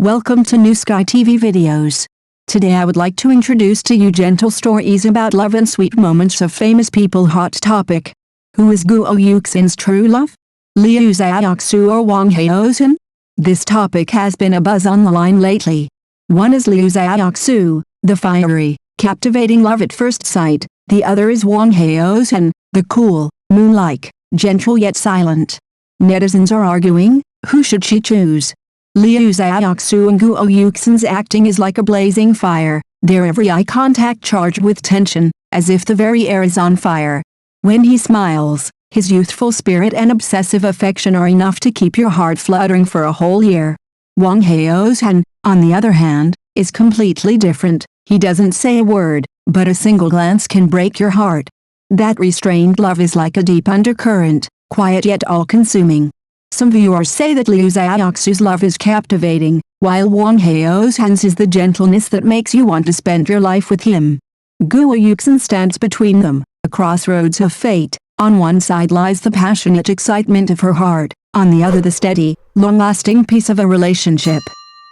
Welcome to New Sky TV videos. Today I would like to introduce to you gentle stories about love and sweet moments of famous people. Hot topic. Who is Guo Yuxin's true love? Liu Xiaoxu or Wang Haozhen? This topic has been a buzz online lately. One is Liu Xiaoxu, the fiery, captivating love at first sight. The other is Wang Haozhen, the cool, moon-like, gentle yet silent. Netizens are arguing, who should she choose? Liu Xiaoxu and Guo Yuxin's acting is like a blazing fire, their every eye contact charged with tension, as if the very air is on fire. When he smiles, his youthful spirit and obsessive affection are enough to keep your heart fluttering for a whole year. Wang Haozhen, on the other hand, is completely different. He doesn't say a word, but a single glance can break your heart. That restrained love is like a deep undercurrent, quiet yet all-consuming. Some viewers say that Liu Xiaoxu's love is captivating, while Wang Haozhen's is the gentleness that makes you want to spend your life with him. Guo Yuxin stands between them, a crossroads of fate. On one side lies the passionate excitement of her heart, on the other the steady, long-lasting peace of a relationship.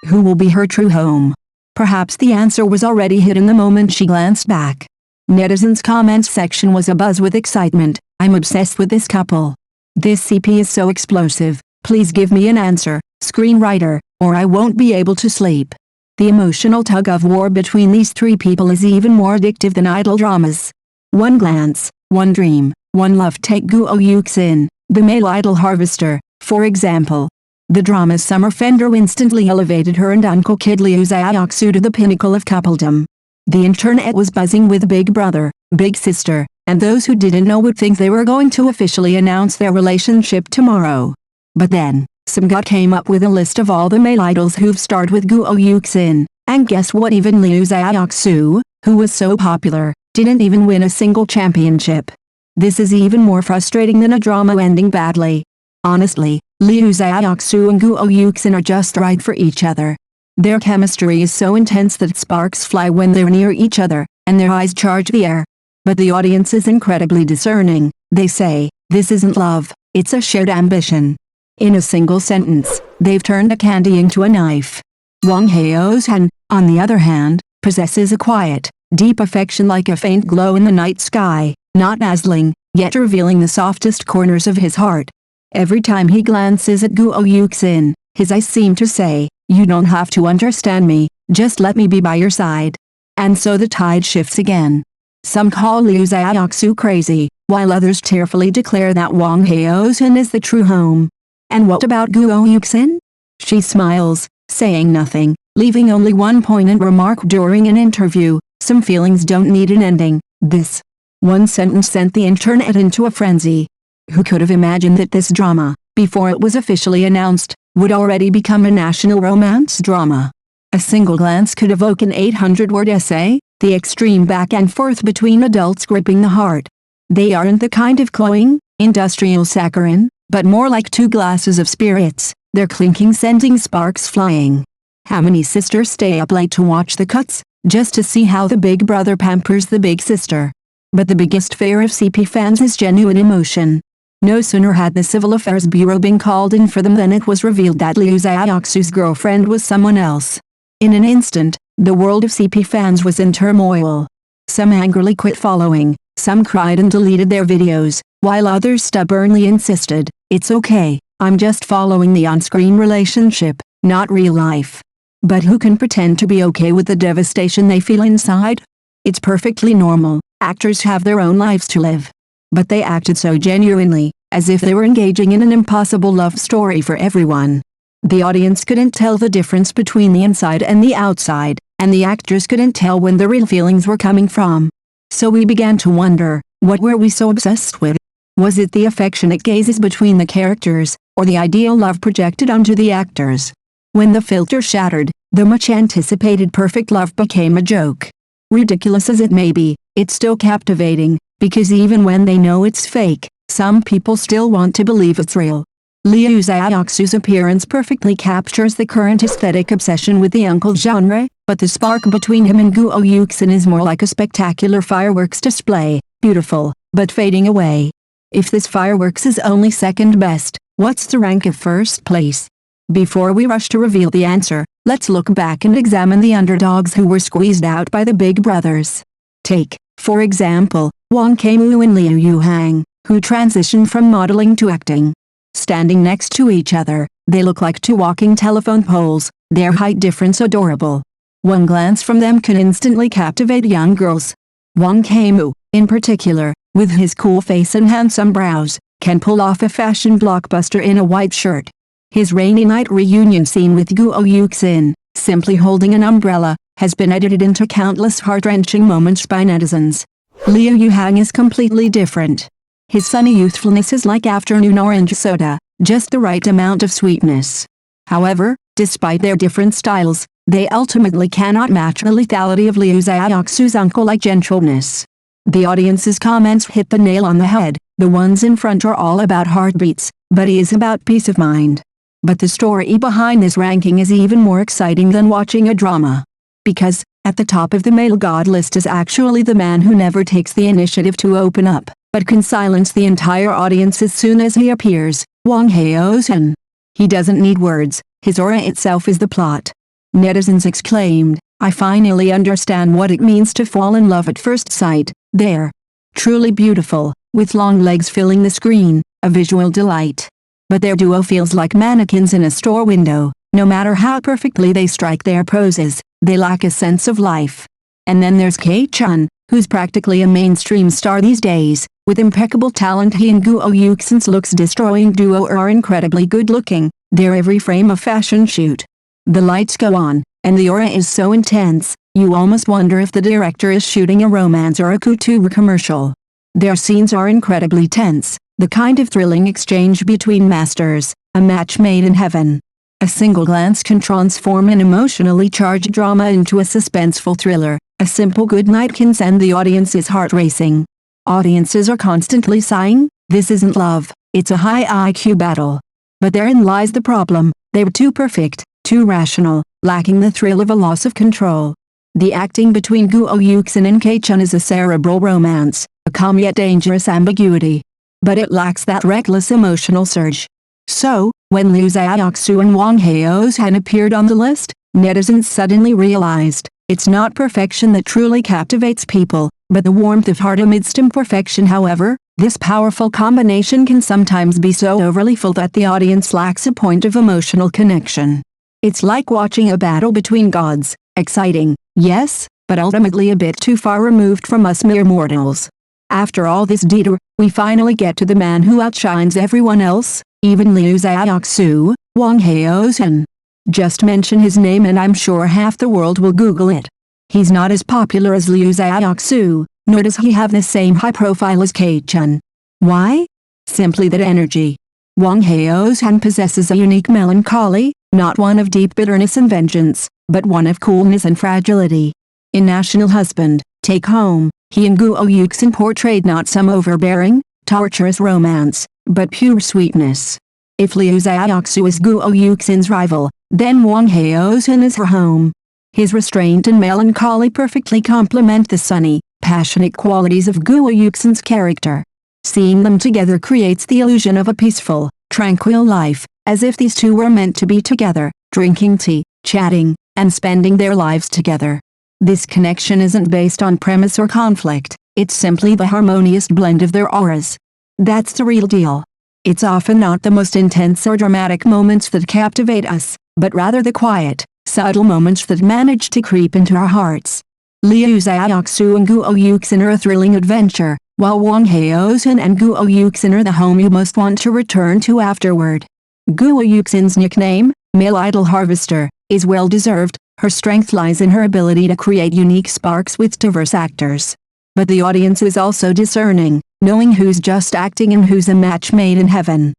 Who will be her true home? Perhaps the answer was already hidden the moment she glanced back. Netizens' comments section was abuzz with excitement. I'm obsessed with this couple. This CP is so explosive, please give me an answer, screenwriter, or I won't be able to sleep. The emotional tug-of-war between these three people is even more addictive than idol dramas. One glance, one dream, one love. Take Guo Yuxin, the male idol harvester, for example. The drama's Summer Fender instantly elevated her and Uncle Kid Liu Xiaoxu to the pinnacle of coupledom. The internet was buzzing with Big Brother, Big Sister, and those who didn't know would think they were going to officially announce their relationship tomorrow. But then, some guy came up with a list of all the male idols who've starred with Guo Yuxin, and guess what? Even Liu Xiaoxu, who was so popular, didn't even win a single championship. This is even more frustrating than a drama ending badly. Honestly, Liu Xiaoxu and Guo Yuxin are just right for each other. Their chemistry is so intense that sparks fly when they're near each other, and their eyes charge the air. But the audience is incredibly discerning. They say, this isn't love, it's a shared ambition. In a single sentence, they've turned a candy into a knife. Wang Haozhen, on the other hand, possesses a quiet, deep affection like a faint glow in the night sky, not dazzling, yet revealing the softest corners of his heart. Every time he glances at Guo Yuxin, his eyes seem to say, you don't have to understand me, just let me be by your side. And so the tide shifts again. Some call Liu Xiaoxu crazy, while others tearfully declare that Wang Haozhen is the true home. And what about Guo Yuxin? She smiles, saying nothing, leaving only one poignant remark during an interview, some feelings don't need an ending. This one sentence sent the internet into a frenzy. Who could have imagined that this drama, before it was officially announced, would already become a national romance drama? A single glance could evoke an 800-word essay, the extreme back and forth between adults gripping the heart. They aren't the kind of cloying, industrial saccharine, but more like two glasses of spirits, their clinking sending sparks flying. How many sisters stay up late to watch the cuts, just to see how the big brother pampers the big sister? But the biggest fear of CP fans is genuine emotion. No sooner had the Civil Affairs Bureau been called in for them than it was revealed that Liu Xiaoxu's girlfriend was someone else. In an instant, the world of CP fans was in turmoil. Some angrily quit following, some cried and deleted their videos, while others stubbornly insisted, it's okay, I'm just following the on-screen relationship, not real life. But who can pretend to be okay with the devastation they feel inside? It's perfectly normal, actors have their own lives to live. But they acted so genuinely, as if they were engaging in an impossible love story for everyone. The audience couldn't tell the difference between the inside and the outside, and the actors couldn't tell when the real feelings were coming from. So we began to wonder, what were we so obsessed with? Was it the affectionate gazes between the characters, or the ideal love projected onto the actors? When the filter shattered, the much-anticipated perfect love became a joke. Ridiculous as it may be, it's still captivating, because even when they know it's fake, some people still want to believe it's real. Liu Xiaoxu's appearance perfectly captures the current aesthetic obsession with the uncle genre, but the spark between him and Guo Yuxin is more like a spectacular fireworks display, beautiful, but fading away. If this fireworks is only second best, what's the rank of first place? Before we rush to reveal the answer, Let's look back and examine the underdogs who were squeezed out by the big brothers. Take, for example, Wang Haozhen and Liu Xiaoxu, who transitioned from modeling to acting. Standing next to each other, they look like two walking telephone poles, their height difference adorable. One glance from them can instantly captivate young girls. Wang Haozhen, in particular, with his cool face and handsome brows, can pull off a fashion blockbuster in a white shirt. His rainy night reunion scene with Guo Yuxin, simply holding an umbrella, has been edited into countless heart-wrenching moments by netizens. Liu Xiaoxu is completely different. His sunny youthfulness is like afternoon orange soda, just the right amount of sweetness. However, despite their different styles, they ultimately cannot match the lethality of Liu Xiaoxu's uncle-like gentleness. The audience's comments hit the nail on the head. The ones in front are all about heartbeats, but he is about peace of mind. But the story behind this ranking is even more exciting than watching a drama. Because, at the top of the male god list is actually the man who never takes the initiative to open up, but can silence the entire audience as soon as he appears, Wang Haozhen. He doesn't need words, his aura itself is the plot. Netizens exclaimed, "I finally understand what it means to fall in love at first sight." They're truly beautiful, with long legs filling the screen, a visual delight. But their duo feels like mannequins in a store window. No matter how perfectly they strike their poses, they lack a sense of life. And then there's Kei-chan, who's practically a mainstream star these days. With impeccable talent, he and Guo Yuxin's looks-destroying duo are incredibly good-looking. Their every frame a fashion shoot. The lights go on, and the aura is so intense, you almost wonder if the director is shooting a romance or a couture commercial. Their scenes are incredibly tense, the kind of thrilling exchange between masters, a match made in heaven. A single glance can transform an emotionally charged drama into a suspenseful thriller. A simple goodnight can send the audience's heart racing. Audiences are constantly sighing, "This isn't love, it's a high IQ battle." But therein lies the problem, they were too perfect, too rational, lacking the thrill of a loss of control. The acting between Guo Yuxin and Kei-chan is a cerebral romance, a calm yet dangerous ambiguity. But it lacks that reckless emotional surge. So, when Liu Xiaoxu and Wang Haozhen appeared on the list, netizens suddenly realized, it's not perfection that truly captivates people, but the warmth of heart amidst imperfection. However, this powerful combination can sometimes be so overly full that the audience lacks a point of emotional connection. It's like watching a battle between gods, exciting, yes, but ultimately a bit too far removed from us mere mortals. After all this detour, we finally get to the man who outshines everyone else, even Liu Xiaoxu, Wang Haozhen. Just mention his name and I'm sure half the world will Google it. He's not as popular as Liu Xiaoxu, nor does he have the same high profile as Kei-chan. Why? Simply that energy. Wang Haozhen possesses a unique melancholy, not one of deep bitterness and vengeance, but one of coolness and fragility. In National Husband, Take Home, he and Guo Yuxin portrayed not some overbearing, torturous romance, but pure sweetness. If Liu Xiaoxu is Guo Yuxin's rival, then Wang Haozhen is her home. His restraint and melancholy perfectly complement the sunny, passionate qualities of Guo Yuxin's character. Seeing them together creates the illusion of a peaceful, tranquil life, as if these two were meant to be together, drinking tea, chatting, and spending their lives together. This connection isn't based on premise or conflict, it's simply the harmonious blend of their auras. That's the real deal. It's often not the most intense or dramatic moments that captivate us, but rather the quiet, subtle moments that manage to creep into our hearts. Liu Xiaoxu and Guo Yuxin are a thrilling adventure, while Wang Haozhen and Guo Yuxin are the home you must want to return to afterward. Guo Yuxin's nickname, Male Idol Harvester, is well deserved. Her strength lies in her ability to create unique sparks with diverse actors. But the audience is also discerning, knowing who's just acting and who's a match made in heaven.